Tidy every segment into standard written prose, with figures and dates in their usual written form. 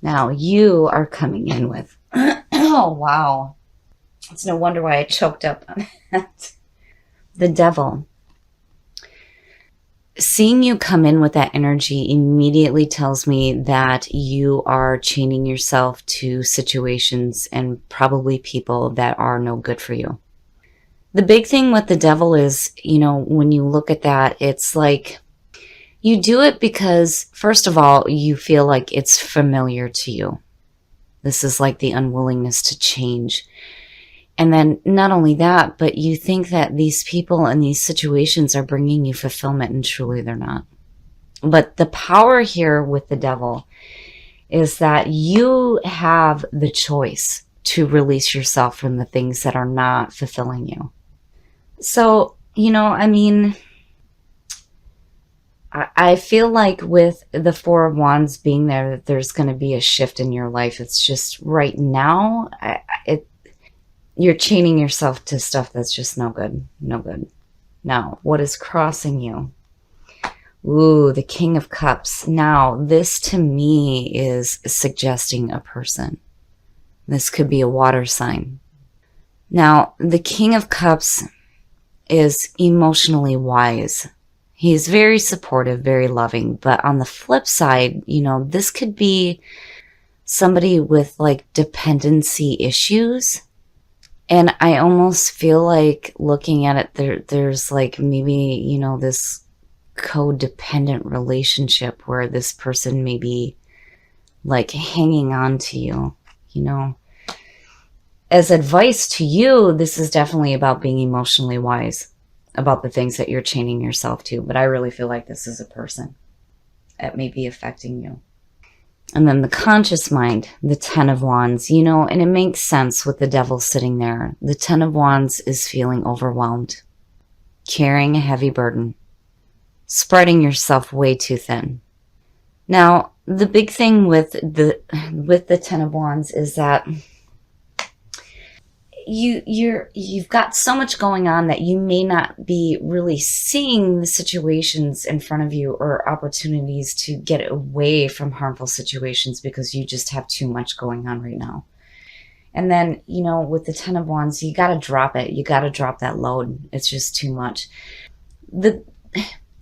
Now you are coming in with, oh, wow. It's no wonder why I choked up on that. The devil. Seeing you come in with that energy immediately tells me that you are chaining yourself to situations and probably people that are no good for you. The big thing with the devil is, when you look at that, it's like you do it because, first of all, you feel like it's familiar to you. This is like the unwillingness to change. And then not only that, but you think that these people and these situations are bringing you fulfillment, and truly they're not. But the power here with the devil is that you have the choice to release yourself from the things that are not fulfilling you. So, I feel like with the Four of Wands being there, that there's going to be a shift in your life. It's just right now, you're chaining yourself to stuff that's just no good. No good. Now, what is crossing you? Ooh, the King of Cups. Now, this to me is suggesting a person. This could be a water sign. Now, the King of Cups is emotionally wise. He's very supportive, very loving. But on the flip side, this could be somebody with like dependency issues. And I almost feel like looking at it, there's like maybe, this codependent relationship where this person may be like hanging on to you, As advice to you, this is definitely about being emotionally wise about the things that you're chaining yourself to. But I really feel like this is a person that may be affecting you. And then the conscious mind, the Ten of Wands, and it makes sense with the devil sitting there. The Ten of Wands is feeling overwhelmed, carrying a heavy burden, spreading yourself way too thin. Now, the big thing with the Ten of Wands is that you've got so much going on that you may not be really seeing the situations in front of you or opportunities to get away from harmful situations because you just have too much going on right now. And then, with the Ten of Wands, you got to drop it. You got to drop that load. It's just too much. The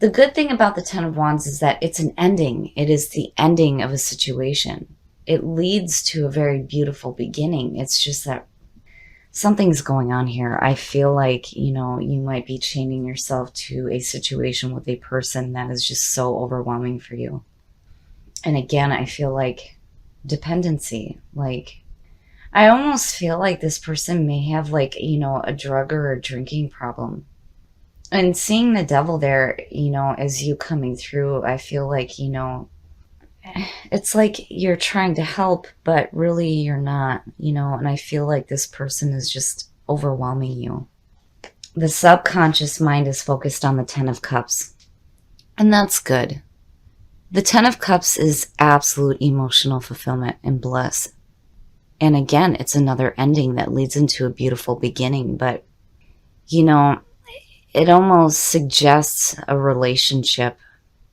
good thing about the Ten of Wands is that it's an ending. It is the ending of a situation. It leads to a very beautiful beginning. It's just that something's going on here. I feel like, you might be chaining yourself to a situation with a person that is just so overwhelming for you. And again, I feel like dependency. Like, I almost feel like this person may have like, a drug or a drinking problem. And seeing the devil there, as you coming through, I feel like, it's like you're trying to help, but really you're not, and I feel like this person is just overwhelming you. The subconscious mind is focused on the Ten of Cups, and that's good. The Ten of Cups is absolute emotional fulfillment and bliss. And again, it's another ending that leads into a beautiful beginning, but, it almost suggests a relationship,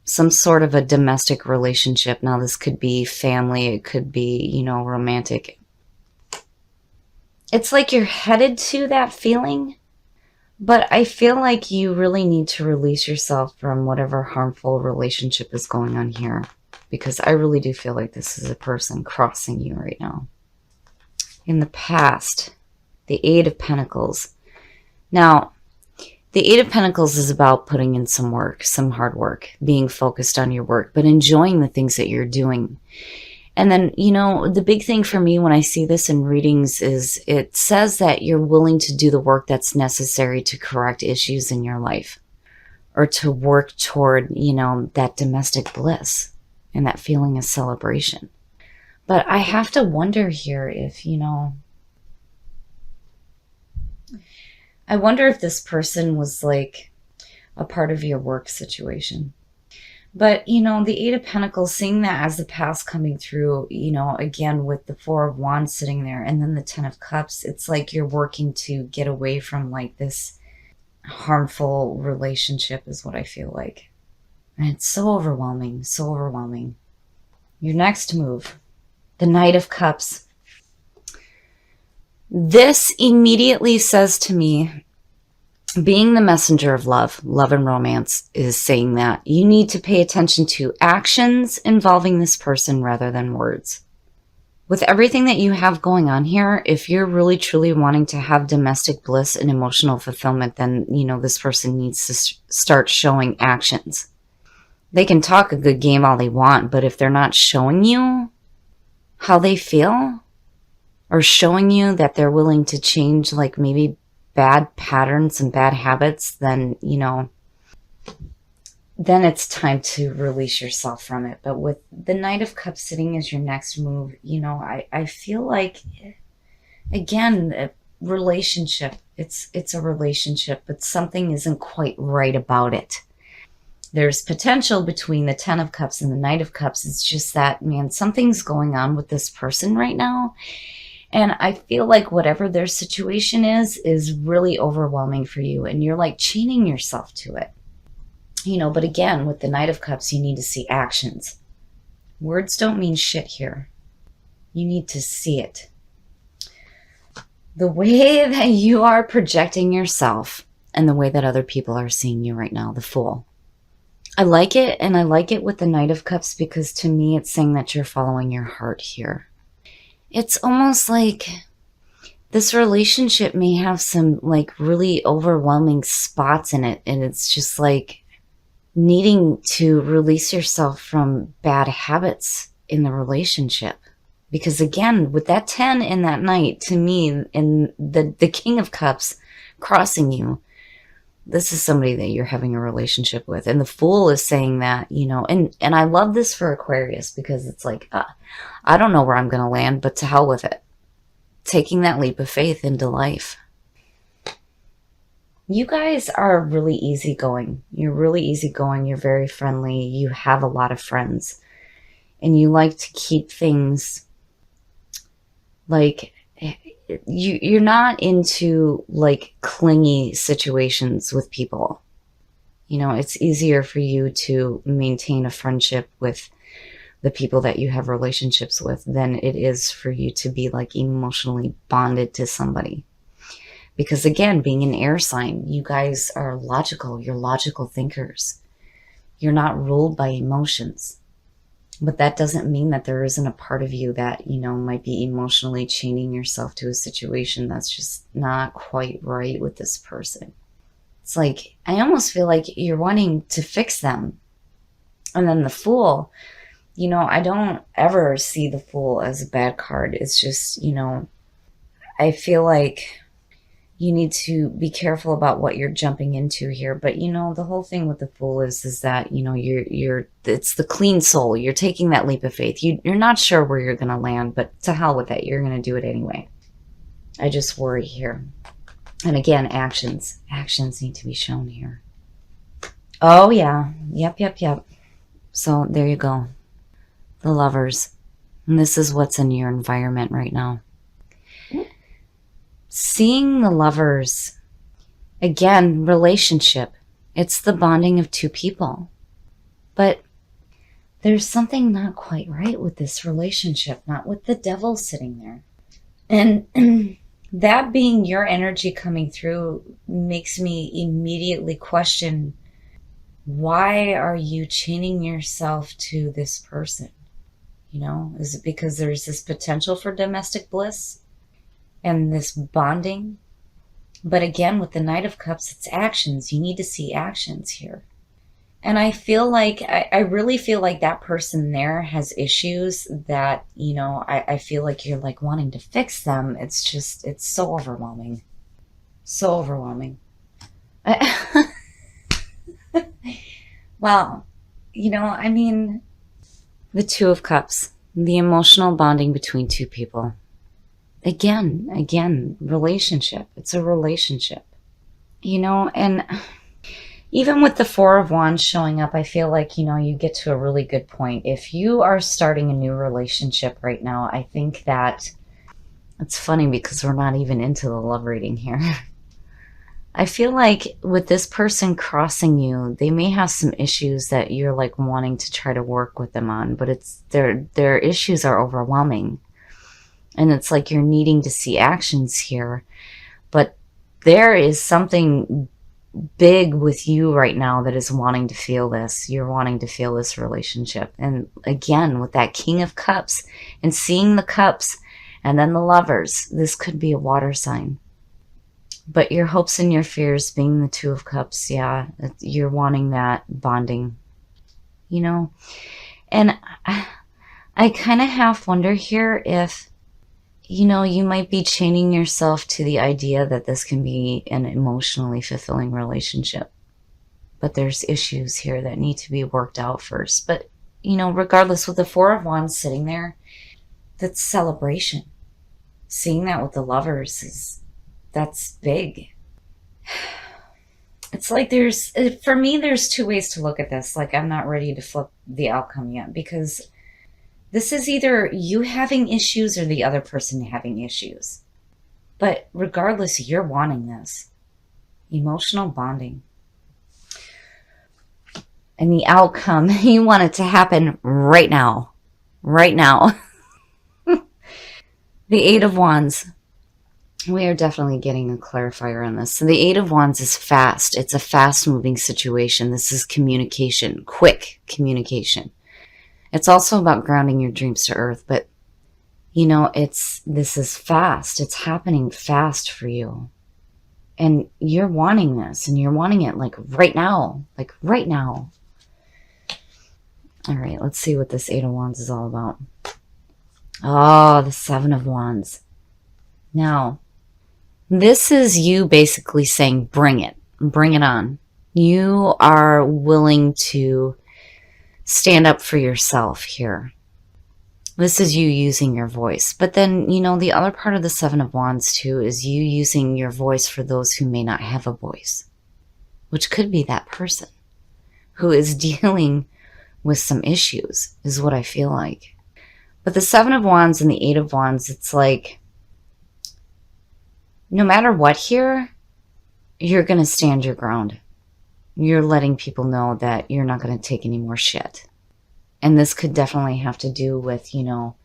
some sort of a domestic relationship. Now, this could be family. It could be, romantic. It's like you're headed to that feeling, but I feel like you really need to release yourself from whatever harmful relationship is going on here, because I really do feel like this is a person crossing you right now. In the past, the Eight of Pentacles. Now, the Eight of Pentacles is about putting in some work, some hard work, being focused on your work, but enjoying the things that you're doing. And then, the big thing for me when I see this in readings is it says that you're willing to do the work that's necessary to correct issues in your life or to work toward, that domestic bliss and that feeling of celebration. But I have to wonder here if, I wonder if this person was like a part of your work situation. But, the Eight of Pentacles, seeing that as the past coming through, again, with the Four of Wands sitting there and then the Ten of Cups, it's like you're working to get away from like this harmful relationship is what I feel like. And it's so overwhelming, so overwhelming. Your next move. The Knight of Cups. This immediately says to me, being the messenger of love, love and romance is saying that you need to pay attention to actions involving this person rather than words. With everything that you have going on here, if you're really truly wanting to have domestic bliss and emotional fulfillment, then, this person needs to start showing actions. They can talk a good game all they want, but if they're not showing you how they feel or showing you that they're willing to change, like maybe bad patterns and bad habits, then, then it's time to release yourself from it. But with the Knight of Cups sitting as your next move, I feel like, again, a relationship, it's a relationship, but something isn't quite right about it. There's potential between the 10 of Cups and the Knight of Cups. It's just that, man, something's going on with this person right now. And I feel like whatever their situation is really overwhelming for you. And you're like chaining yourself to it. But again, with the Knight of Cups, you need to see actions. Words don't mean shit here. You need to see it. The way that you are projecting yourself and the way that other people are seeing you right now, the Fool. I like it, and I like it with the Knight of Cups because to me it's saying that you're following your heart here. It's almost like this relationship may have some like really overwhelming spots in it, and it's just like needing to release yourself from bad habits in the relationship. Because again, with that 10 and that Knight, to me, and the King of Cups crossing you, this is somebody that you're having a relationship with. And the Fool is saying that, and I love this for Aquarius because it's like, I don't know where I'm going to land, but to hell with it. Taking that leap of faith into life. You guys are really easygoing. You're really easygoing. You're very friendly. You have a lot of friends. And you like to keep things like, you're not into like clingy situations with people. It's easier for you to maintain a friendship with the people that you have relationships with than it is for you to be like emotionally bonded to somebody. Because again, being an air sign, you guys are logical. You're logical thinkers. You're not ruled by emotions. But that doesn't mean that there isn't a part of you that, might be emotionally chaining yourself to a situation that's just not quite right with this person. It's like, I almost feel like you're wanting to fix them. And then the Fool, I don't ever see the Fool as a bad card. It's just, I feel like you need to be careful about what you're jumping into here. But, the whole thing with the Fool is that, it's the clean soul. You're taking that leap of faith. You're not sure where you're going to land, but to hell with that. You're going to do it anyway. I just worry here. And again, actions. Actions need to be shown here. Oh, yeah. Yep. So there you go. The Lovers. And this is what's in your environment right now. Seeing the Lovers, again, relationship. It's the bonding of two people. But there's something not quite right with this relationship, not with the Devil sitting there. And that being your energy coming through makes me immediately question, why are you chaining yourself to this person? Is it because there's this potential for domestic bliss? And this bonding. But again, with the Knight of Cups, it's actions. You need to see actions here. And I feel like, I really feel like that person there has issues that, I feel like you're like wanting to fix them. It's just, it's so overwhelming. So overwhelming. Well, the Two of Cups, the emotional bonding between two people. Again, relationship. It's a relationship. And even with the Four of Wands showing up, I feel like, you get to a really good point. If you are starting a new relationship right now, I think that it's funny because we're not even into the love reading here. I feel like with this person crossing you, they may have some issues that you're like wanting to try to work with them on, but it's their issues are overwhelming. And it's like you're needing to see actions here, but there is something big with you right now that is wanting to feel this. You're wanting to feel this relationship. And again, with that King of Cups and seeing the cups and then the lovers, this could be a water sign. But your hopes and your fears being the Two of Cups, yeah, you're wanting that bonding, you know? And I kind of half wonder here if, you know, you might be chaining yourself to the idea that this can be an emotionally fulfilling relationship. But there's issues here that need to be worked out first. But, you know, regardless, with the Four of Wands sitting there, that's celebration. Seeing that with the lovers that's big. It's like for me, there's two ways to look at this. Like, I'm not ready to flip the outcome yet, because this is either you having issues or the other person having issues. But regardless, you're wanting this. Emotional bonding. And the outcome, you want it to happen right now. Right now. The Eight of Wands. We are definitely getting a clarifier on this. So the Eight of Wands is fast. It's a fast-moving situation. This is communication, quick communication. It's also about grounding your dreams to earth, but, you know, this is fast. It's happening fast for you. And you're wanting this, and you're wanting it like right now. Like right now. All right, let's see what this Eight of Wands is all about. Oh, the Seven of Wands. Now, this is you basically saying, bring it on. You are willing to stand up for yourself here. This is you using your voice. But then, you know, the other part of the Seven of Wands too is you using your voice for those who may not have a voice, which could be that person who is dealing with some issues, is what I feel like. But the Seven of Wands and the Eight of Wands, it's like, no matter what here, you're going to stand your ground. You're letting people know that you're not going to take any more shit. And this could definitely have to do with, you know,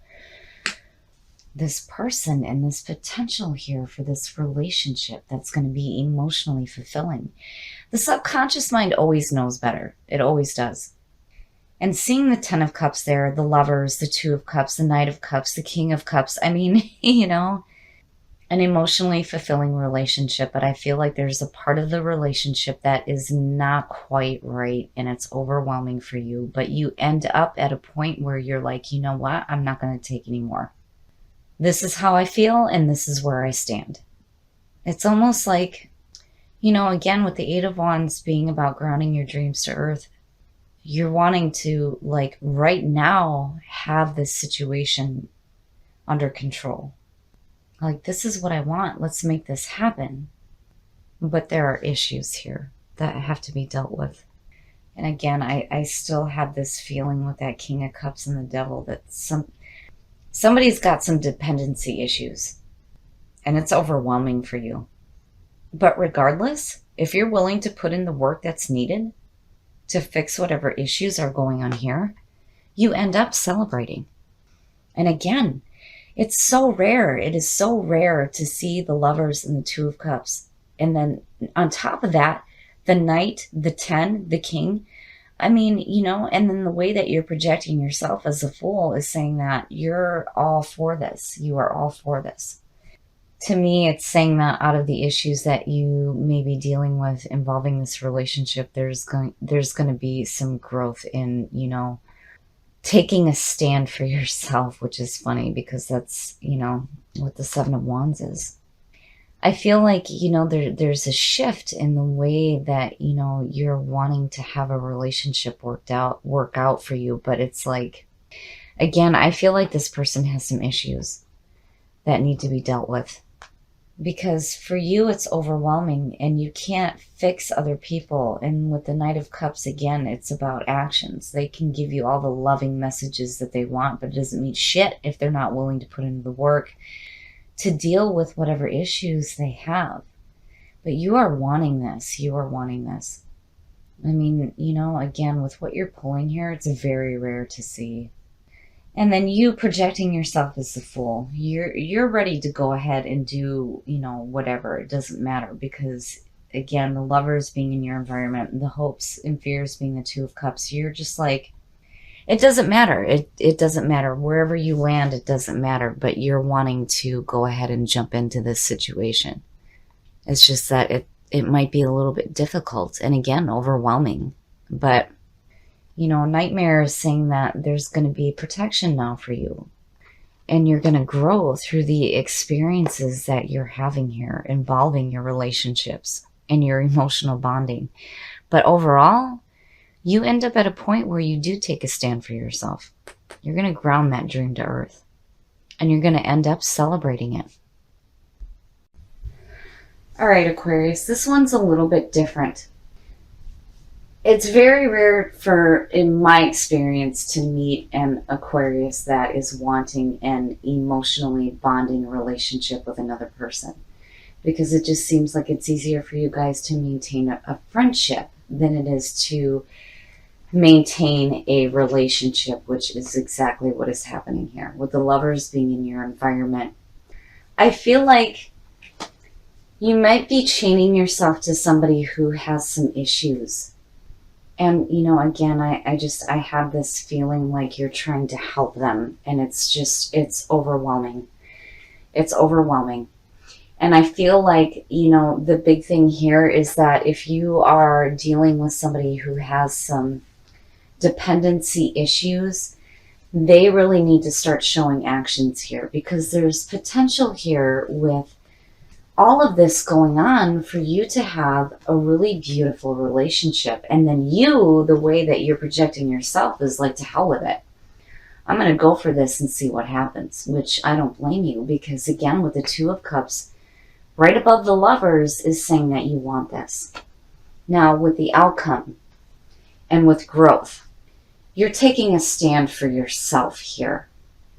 this person and this potential here for this relationship that's going to be emotionally fulfilling. The subconscious mind always knows better. It always does. And seeing the Ten of Cups there, the Lovers, the Two of Cups, the Knight of Cups, the King of Cups, I mean, you know, an emotionally fulfilling relationship, but I feel like there's a part of the relationship that is not quite right, and it's overwhelming for you, but you end up at a point where you're like, you know what, I'm not going to take any more. This is how I feel, and this is where I stand. It's almost like, you know, again, with the Eight of Wands being about grounding your dreams to earth, you're wanting to, like, right now have this situation under control. Like, this is what I want. Let's make this happen. But there are issues here that have to be dealt with. And again, I still have this feeling with that King of Cups and the Devil that somebody's got some dependency issues. And it's overwhelming for you. But regardless, if you're willing to put in the work that's needed to fix whatever issues are going on here, you end up celebrating. And again, it's so rare. It is so rare to see the Lovers and the Two of Cups. And then on top of that, the Knight, the 10, the King. I mean, you know, and then the way that you're projecting yourself as a Fool is saying that you're all for this. You are all for this. To me, it's saying that out of the issues that you may be dealing with involving this relationship, there's going to be some growth in, you know, taking a stand for yourself, which is funny because that's, you know, what the Seven of Wands is. I feel like, you know, there's a shift in the way that, you know, you're wanting to have a relationship work out for you. But it's like, again, I feel like this person has some issues that need to be dealt with. Because for you, it's overwhelming and you can't fix other people. And with the Knight of Cups, again, it's about actions. They can give you all the loving messages that they want, but it doesn't mean shit if they're not willing to put in the work to deal with whatever issues they have. But you are wanting this. You are wanting this. I mean, again, with what you're pulling here, it's very rare to see. And then you projecting yourself as the fool. You're ready to go ahead and do, whatever. It doesn't matter because again, the lovers being in your environment, the hopes and fears being the Two of Cups, you're just like, it doesn't matter. It doesn't matter. Wherever you land, it doesn't matter. But you're wanting to go ahead and jump into this situation. It's just that it might be a little bit difficult and again, overwhelming. But, Nightmare is saying that there's going to be protection now for you. And you're going to grow through the experiences that you're having here involving your relationships and your emotional bonding. But overall, you end up at a point where you do take a stand for yourself. You're going to ground that dream to earth. And you're going to end up celebrating it. All right, Aquarius, this one's a little bit different. It's very rare in my experience, to meet an Aquarius that is wanting an emotionally bonding relationship with another person. Because it just seems like it's easier for you guys to maintain a friendship than it is to maintain a relationship, which is exactly what is happening here. With the lovers being in your environment, I feel like you might be chaining yourself to somebody who has some issues. And, again, I have this feeling like you're trying to help them. And it's overwhelming. It's overwhelming. And I feel like, the big thing here is that if you are dealing with somebody who has some dependency issues, they really need to start showing actions here. Because there's potential here with all of this going on for you to have a really beautiful relationship. And then you, the way that you're projecting yourself is like, to hell with it. I'm going to go for this and see what happens, which I don't blame you, because again, with the Two of Cups, right above the lovers is saying that you want this. Now, with the outcome and with growth, you're taking a stand for yourself here.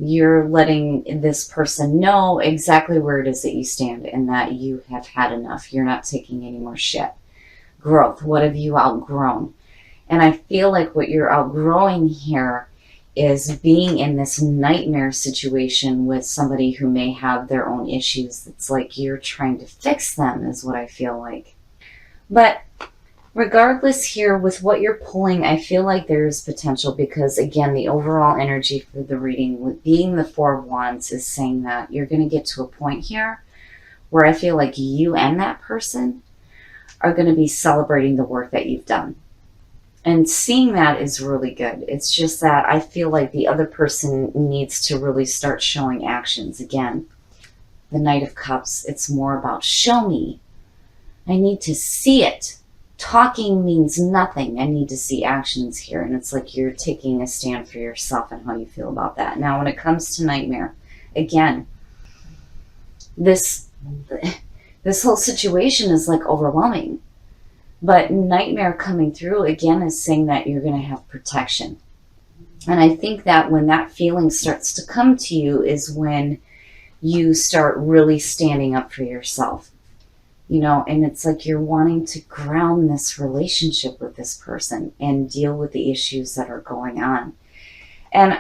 You're letting this person know exactly where it is that you stand and that you have had enough. You're not taking any more shit. Growth. What have you outgrown? And I feel like what you're outgrowing here is being in this nightmare situation with somebody who may have their own issues. It's like you're trying to fix them, is what I feel like. But regardless here, with what you're pulling, I feel like there is potential because, again, the overall energy for the reading, with being the Four of Wands, is saying that you're going to get to a point here where I feel like you and that person are going to be celebrating the work that you've done. And seeing that is really good. It's just that I feel like the other person needs to really start showing actions. Again, the Knight of Cups, it's more about show me. I need to see it. Talking means nothing. I need to see actions here. And it's like you're taking a stand for yourself and how you feel about that. Now, when it comes to Nightmare, again, this whole situation is like overwhelming. But Nightmare coming through, again, is saying that you're going to have protection. And I think that when that feeling starts to come to you is when you start really standing up for yourself. And it's like you're wanting to ground this relationship with this person and deal with the issues that are going on. And,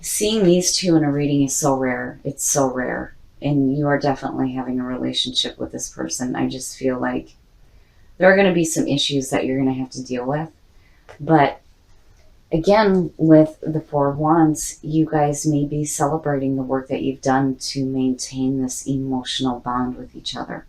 seeing these two in a reading is so rare. It's so rare. And you are definitely having a relationship with this person. I just feel like there are going to be some issues that you're going to have to deal with. But again, with the Four of Wands, you guys may be celebrating the work that you've done to maintain this emotional bond with each other.